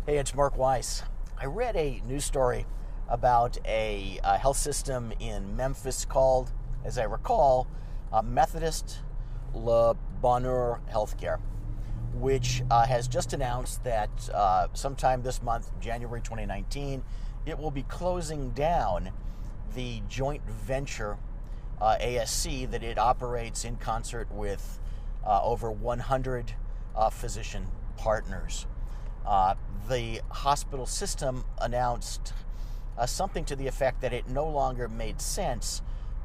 Hey, it's Mark Weiss. I read a news story about a health system in Memphis called, as I recall, Methodist Le Bonheur Healthcare, which has just announced that sometime this month, January 2019, it will be closing down the joint venture ASC that it operates in concert with over 100 physician partners. The hospital system announced something to the effect that it no longer made sense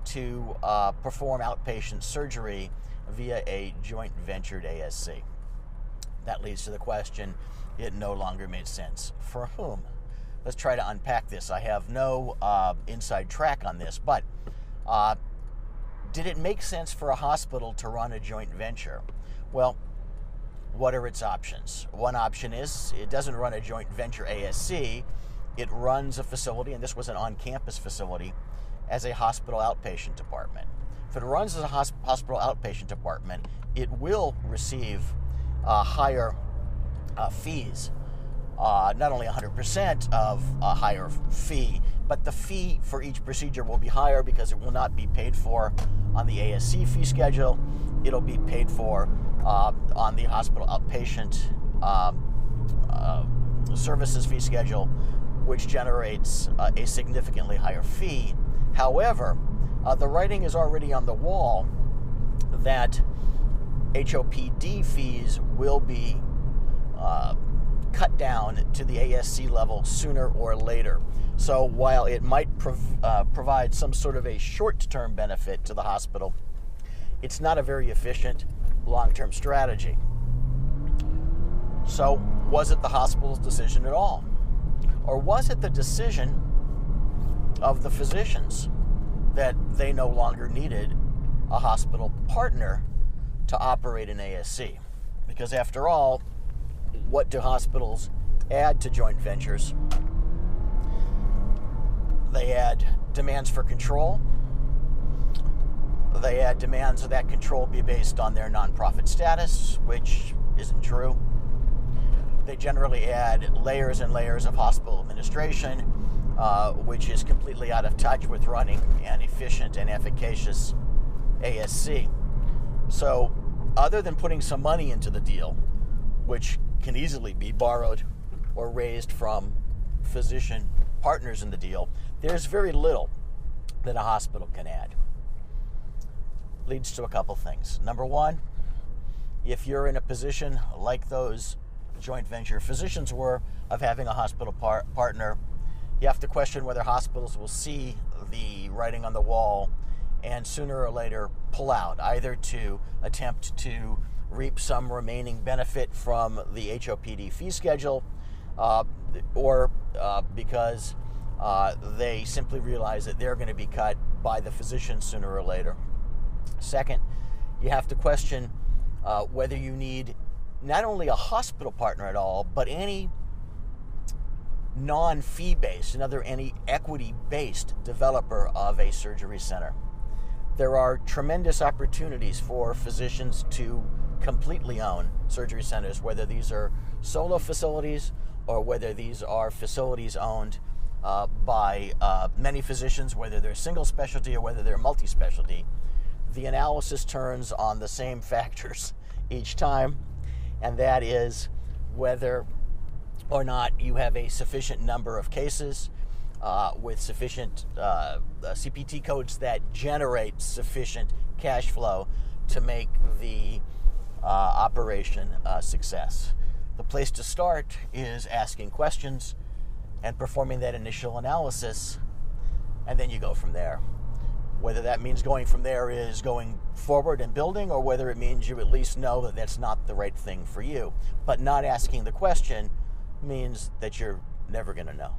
to perform outpatient surgery via a joint ventured ASC. That leads to the question, it no longer made sense. For whom? Let's try to unpack this. I have no inside track on this, but did it make sense for a hospital to run a joint venture? Well, what are its options? One option is it doesn't run a joint venture ASC, it runs a facility, and this was an on-campus facility, as a hospital outpatient department. If it runs as a hospital outpatient department, it will receive higher fees. Not only 100% of a higher fee, but the fee for each procedure will be higher because it will not be paid for on the ASC fee schedule. It'll be paid for on the hospital outpatient services fee schedule, which generates a significantly higher fee. However, the writing is already on the wall that HOPD fees will be cut down to the ASC level sooner or later. So while it might provide some sort of a short-term benefit to the hospital, it's not a very efficient long-term strategy. So was it the hospital's decision at all? Or was it the decision of the physicians that they no longer needed a hospital partner to operate an ASC? Because after all, what do hospitals add to joint ventures? They add demands for control. They add demands that that control be based on their nonprofit status, which isn't true. They generally add layers and layers of hospital administration, which is completely out of touch with running an efficient and efficacious ASC. So, other than putting some money into the deal, which can easily be borrowed or raised from physician partners in the deal, there's very little that a hospital can add. Leads to a couple things. Number one, if you're in a position like those joint venture physicians were of having a hospital partner, you have to question whether hospitals will see the writing on the wall and sooner or later pull out, either to attempt to reap some remaining benefit from the HOPD fee schedule, or because they simply realize that they're going to be cut by the physician sooner or later. Second, you have to question whether you need not only a hospital partner at all, but any non-fee-based, any equity-based developer of a surgery center. There are tremendous opportunities for physicians to completely own surgery centers, whether these are solo facilities or whether these are facilities owned by many physicians, whether they're single specialty or whether they're multi-specialty. The analysis turns on the same factors each time, and that is whether or not you have a sufficient number of cases with sufficient CPT codes that generate sufficient cash flow to make the operation a success. The place to start is asking questions and performing that initial analysis, and then you go from there. Whether that means going from there is going forward and building, or whether it means you at least know that that's not the right thing for you. But not asking the question means that you're never going to know.